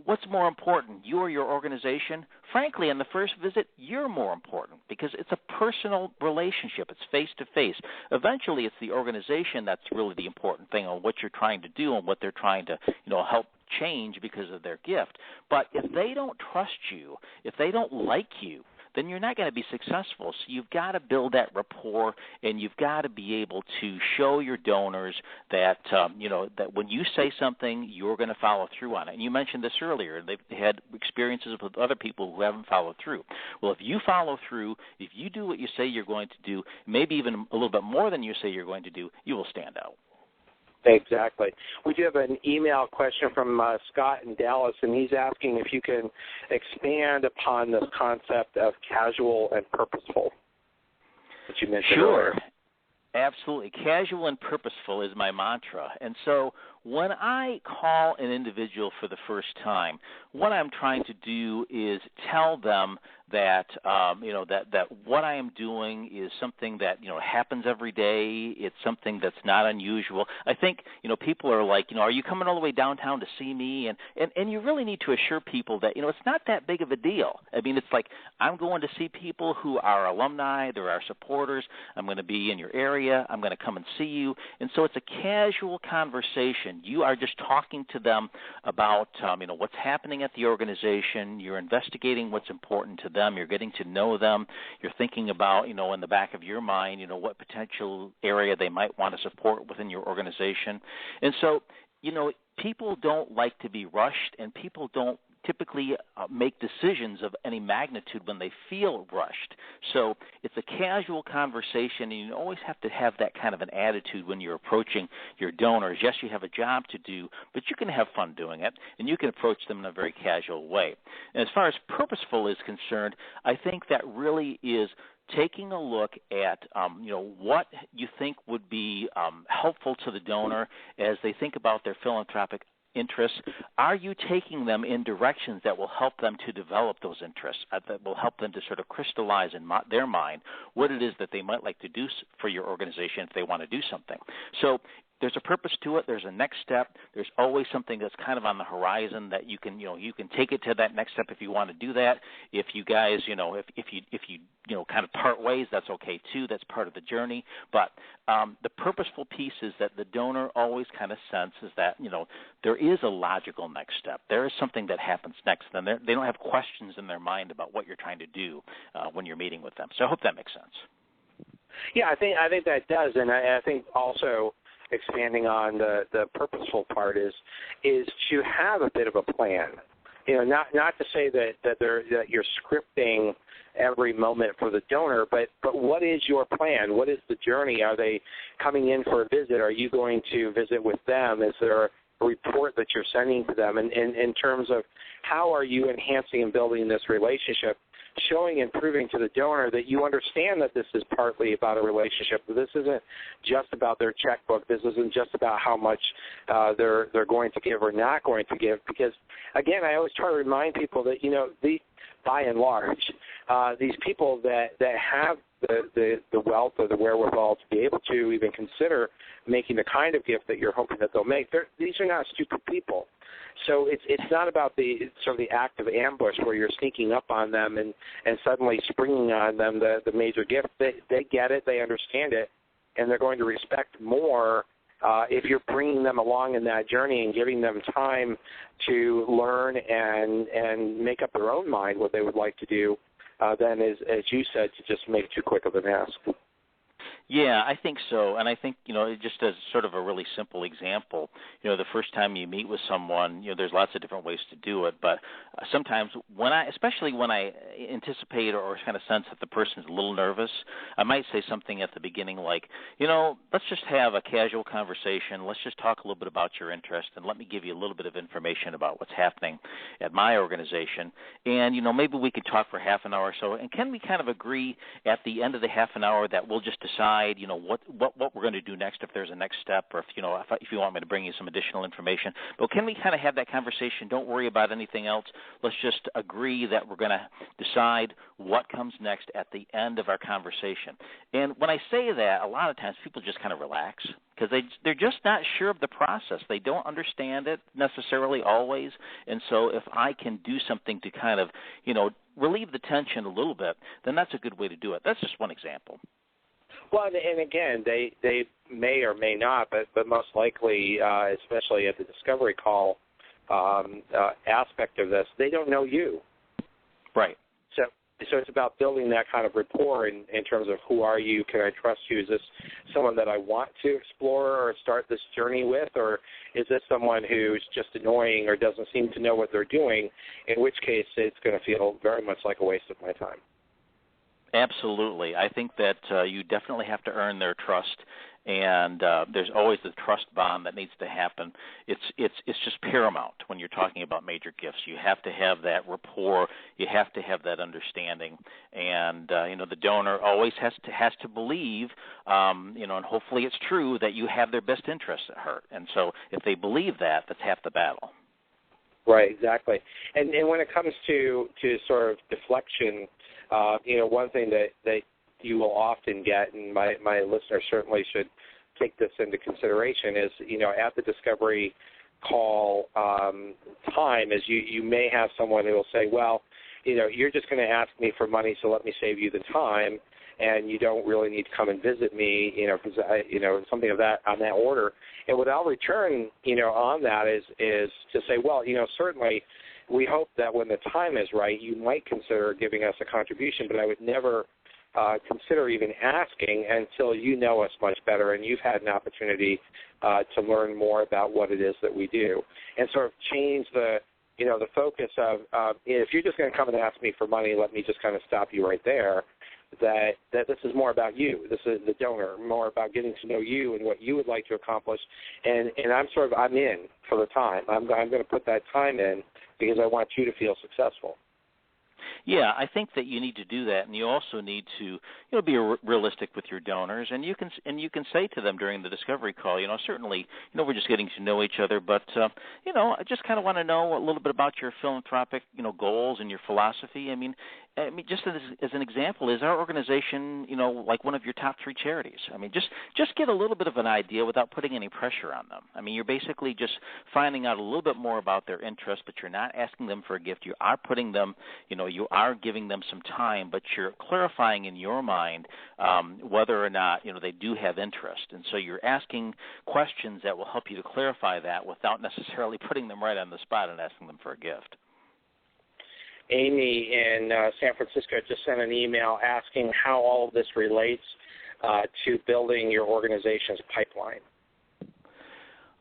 what's more important, you or your organization? Frankly, on the first visit, you're more important because it's a personal relationship. It's face-to-face. Eventually, it's the organization that's really the important thing on what you're trying to do and what they're trying to, help change because of their gift. But if they don't trust you, if they don't like you, then you're not going to be successful. So you've got to build that rapport, and you've got to be able to show your donors that, that when you say something, you're going to follow through on it. And you mentioned this earlier. They've had experiences with other people who haven't followed through. Well, if you follow through, if you do what you say you're going to do, maybe even a little bit more than you say you're going to do, you will stand out. Exactly. We do have an email question from Scott in Dallas, and he's asking if you can expand upon this concept of casual and purposeful that you mentioned earlier. Absolutely. Casual and purposeful is my mantra. And so when I call an individual for the first time, what I'm trying to do is tell them that, that what I am doing is something that, happens every day. It's something that's not unusual. I think, people are like, are you coming all the way downtown to see me? And you really need to assure people that, it's not that big of a deal. I mean, it's like I'm going to see people who are alumni, they're our supporters. I'm going to be in your area. I'm going to come and see you. And so it's a casual conversation. You are just talking to them about, what's happening at the organization. You're investigating what's important to them. You're getting to know them. You're thinking about, in the back of your mind, what potential area they might want to support within your organization. And so, people don't like to be rushed, and people don't typically make decisions of any magnitude when they feel rushed. So it's a casual conversation, and you always have to have that kind of an attitude when you're approaching your donors. Yes, you have a job to do, but you can have fun doing it, and you can approach them in a very casual way. And as far as purposeful is concerned, I think that really is taking a look at, what you think would be helpful to the donor as they think about their philanthropic interests. Are you taking them in directions that will help them to develop those interests, that will help them to sort of crystallize in their mind what it is that they might like to do for your organization if they want to do something? So there's a purpose to it. There's a next step. There's always something that's kind of on the horizon that you can take it to that next step if you want to do that. If you guys, if you kind of part ways, that's okay too. That's part of the journey. But the purposeful piece is that the donor always kind of senses that, there is a logical next step. There is something that happens next. And they don't have questions in their mind about what you're trying to do when you're meeting with them. So I hope that makes sense. Yeah, I think that does. And I think also, expanding on the purposeful part is to have a bit of a plan. Not to say that you're scripting every moment for the donor, but what is your plan? What is the journey? Are they coming in for a visit? Are you going to visit with them? Is there a report that you're sending to them? And in terms of how are you enhancing and building this relationship, showing and proving to the donor that you understand that this is partly about a relationship. This isn't just about their checkbook. This isn't just about how much they're going to give or not going to give. Because, again, I always try to remind people that, by and large, these people that have the wealth or the wherewithal to be able to even consider making the kind of gift that you're hoping that they'll make, these are not stupid people. So it's not about the act of ambush where you're sneaking up on them and suddenly springing on them the major gift. They get it, they understand it, and they're going to respect more if you're bringing them along in that journey and giving them time to learn and make up their own mind what they would like to do than, as you said, to just make too quick of an ask. Yeah, I think so. And I think, just as sort of a really simple example, the first time you meet with someone, there's lots of different ways to do it. But sometimes especially when I anticipate or kind of sense that the person's a little nervous, I might say something at the beginning like, let's just have a casual conversation. Let's just talk a little bit about your interest and let me give you a little bit of information about what's happening at my organization. And, maybe we could talk for half an hour or so. And can we kind of agree at the end of the half an hour that we'll just decide what we're going to do next, if there's a next step, or if you want me to bring you some additional information. But can we kind of have that conversation? Don't worry about anything else. Let's just agree that we're going to decide what comes next at the end of our conversation. And when I say that, a lot of times people just kind of relax because they're just not sure of the process. They don't understand it necessarily always. And so if I can do something to kind of, relieve the tension a little bit, then that's a good way to do it. That's just one example. Well, and again, they may or may not, but most likely, especially at the discovery call aspect of this, they don't know you. Right. So it's about building that kind of rapport in terms of who are you, can I trust you, is this someone that I want to explore or start this journey with, or is this someone who's just annoying or doesn't seem to know what they're doing, in which case it's going to feel very much like a waste of my time. Absolutely. I think that you definitely have to earn their trust, and there's always the trust bond that needs to happen. It's just paramount when you're talking about major gifts. You have to have that rapport. You have to have that understanding, and the donor always has to believe, and hopefully it's true that you have their best interests at heart. And so if they believe that, that's half the battle. Right, exactly. And when it comes to sort of deflection, one thing that you will often get, and my listeners certainly should take this into consideration, is, at the discovery call time, is you may have someone who will say, well, you're just going to ask me for money, so let me save you the time, and you don't really need to come and visit me, something of that on that order. And what I'll return, on that is to say, well, certainly we hope that when the time is right, you might consider giving us a contribution, but I would never consider even asking until you know us much better and you've had an opportunity to learn more about what it is that we do, and sort of change the focus of if you're just going to come and ask me for money, let me just kind of stop you right there. That this is more about you. This is the donor, more about getting to know you and what you would like to accomplish. And I'm in for the time. I'm going to put that time in because I want you to feel successful. Yeah, I think that you need to do that, and you also need to, be realistic with your donors, and you can say to them during the discovery call, certainly, we're just getting to know each other, but I just kind of want to know a little bit about your philanthropic, goals and your philosophy. I mean, just as an example, is our organization, like one of your top 3 charities? I mean, just get a little bit of an idea without putting any pressure on them. I mean, you're basically just finding out a little bit more about their interests, but you're not asking them for a gift. You are putting them, you are giving them some time, but you're clarifying in your mind whether or not, they do have interest. And so you're asking questions that will help you to clarify that without necessarily putting them right on the spot and asking them for a gift. Amy in San Francisco just sent an email asking how all of this relates to building your organization's pipeline.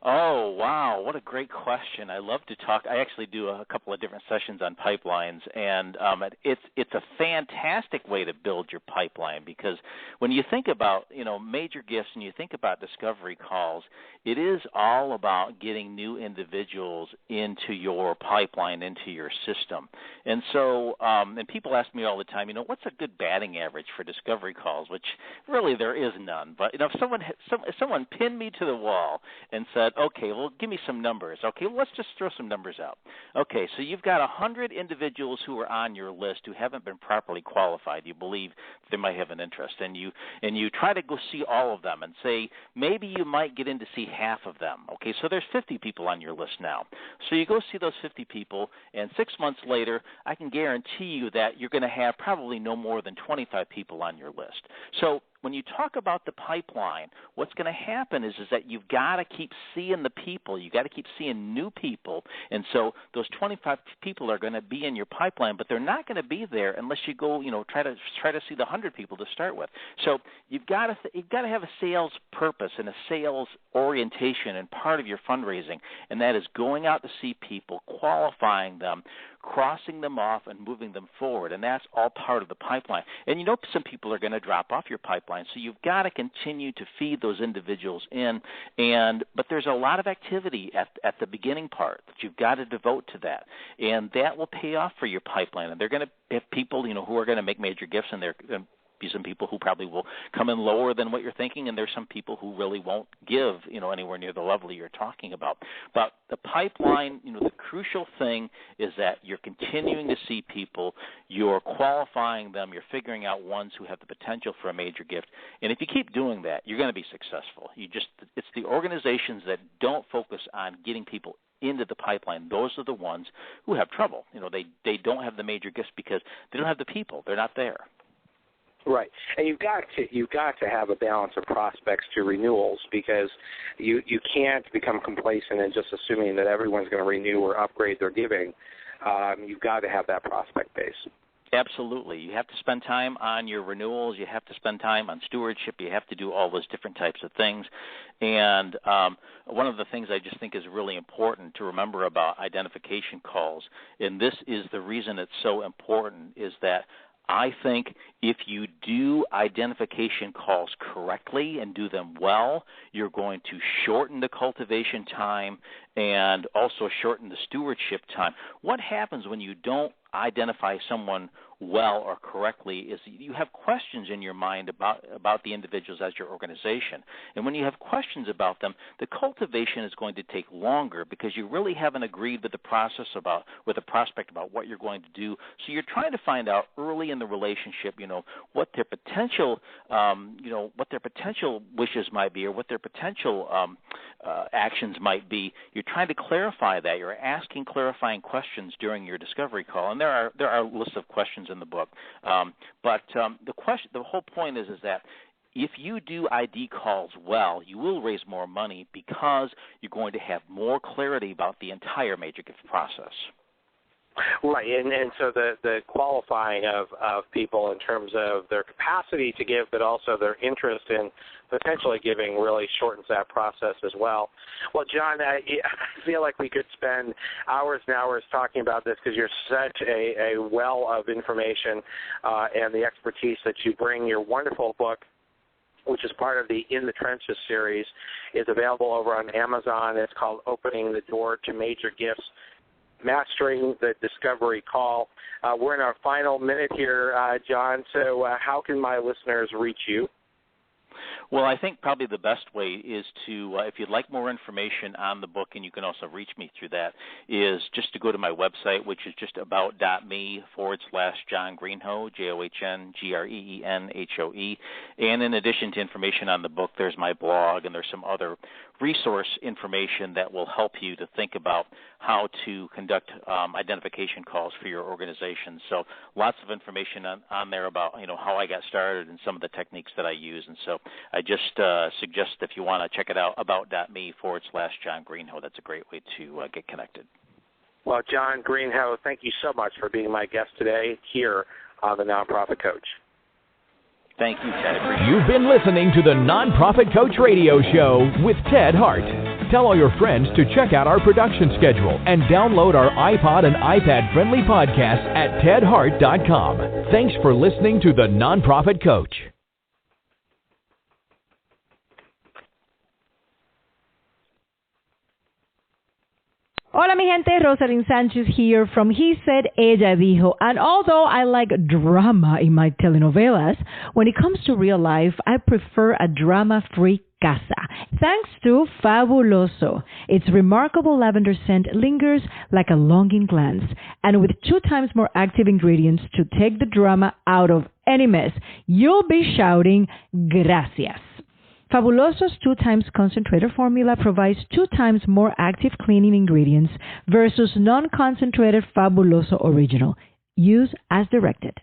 Oh, wow. What a great question. I love to talk. I actually do a couple of different sessions on pipelines, and it's a fantastic way to build your pipeline, because when you think about, major gifts and you think about discovery calls, it is all about getting new individuals into your pipeline, into your system. And so, and people ask me all the time, what's a good batting average for discovery calls, which really there is none. But, if someone pinned me to the wall and said, okay, well, give me some numbers. Okay, well, let's just throw some numbers out. Okay, so you've got 100 individuals who are on your list who haven't been properly qualified. You believe they might have an interest, and you try to go see all of them and say maybe you might get in to see half of them. Okay, so there's 50 people on your list now. So you go see those 50 people, and 6 months later, I can guarantee you that you're going to have probably no more than 25 people on your list. So when you talk about the pipeline, what's going to happen is that you've got to keep seeing the people. You've got to keep seeing new people. And so those 25 people are going to be in your pipeline, but they're not going to be there unless you go, try to see the 100 people to start with. So you've got to have a sales purpose and a sales orientation and part of your fundraising, and that is going out to see people, qualifying them, crossing them off, and moving them forward, and that's all part of the pipeline. And some people are going to drop off your pipeline, so you've got to continue to feed those individuals in. But there's a lot of activity at the beginning part that you've got to devote to that, and that will pay off for your pipeline. And they're going to have people, who are going to make major gifts, and they're be some people who probably will come in lower than what you're thinking, and there's some people who really won't give, anywhere near the level you're talking about. But the pipeline, the crucial thing is that you're continuing to see people, you're qualifying them, you're figuring out ones who have the potential for a major gift. And if you keep doing that, you're going to be successful. It's the organizations that don't focus on getting people into the pipeline. Those are the ones who have trouble. They don't have the major gifts because they don't have the people. They're not there. Right, and you've got to have a balance of prospects to renewals, because you can't become complacent and just assuming that everyone's going to renew or upgrade their giving. You've got to have that prospect base. Absolutely. You have to spend time on your renewals. You have to spend time on stewardship. You have to do all those different types of things. And one of the things I just think is really important to remember about identification calls, and this is the reason it's so important, is that I think if you do identification calls correctly and do them well, you're going to shorten the cultivation time and also shorten the stewardship time. What happens when you don't identify someone well or correctly is you have questions in your mind about the individuals as your organization. And when you have questions about them, the cultivation is going to take longer because you really haven't agreed with the process with the prospect about what you're going to do. So you're trying to find out early in the relationship, what their potential, what their potential wishes might be or what their potential actions might be. You're trying to clarify that. You're asking clarifying questions during your discovery call, and there are lists of questions in the book. But the whole point is that if you do ID calls well, you will raise more money because you're going to have more clarity about the entire major gift process. Right, and so the qualifying of people in terms of their capacity to give, but also their interest in potentially giving, really shortens that process as well. Well, John, I feel like we could spend hours and hours talking about this because you're such a well of information and the expertise that you bring. Your wonderful book, which is part of the In the Trenches series, is available over on Amazon. It's called Opening the Door to Major Gifts. Mastering the Discovery Call. We're in our final minute here, John, so how can my listeners reach you? Well, I think probably the best way is to, if you'd like more information on the book, and you can also reach me through that, is just to go to my website, which is just about.me/John Greenhoe, JohnGreenhoe. And in addition to information on the book, there's my blog, and there's some other resource information that will help you to think about how to conduct identification calls for your organization. So lots of information on there about, how I got started and some of the techniques that I use. And so I just suggest if you want to check it out, about.me/John Greenhoe. That's a great way to get connected. Well, John Greenhoe, thank you so much for being my guest today here on the Nonprofit Coach. Thank you, Ted. You've been listening to the Nonprofit Coach Radio Show with Ted Hart. Tell all your friends to check out our production schedule and download our iPod and iPad-friendly podcast at tedhart.com. Thanks for listening to the Nonprofit Coach. Hola mi gente, Rosalind Sanchez here from He Said, Ella Dijo. And although I like drama in my telenovelas, when it comes to real life, I prefer a drama-free casa. Thanks to Fabuloso. Its remarkable lavender scent lingers like a longing glance. And with 2 times more active ingredients to take the drama out of any mess, you'll be shouting, gracias. Fabuloso's 2 times concentrated formula provides 2 times more active cleaning ingredients versus non-concentrated Fabuloso Original. Use as directed.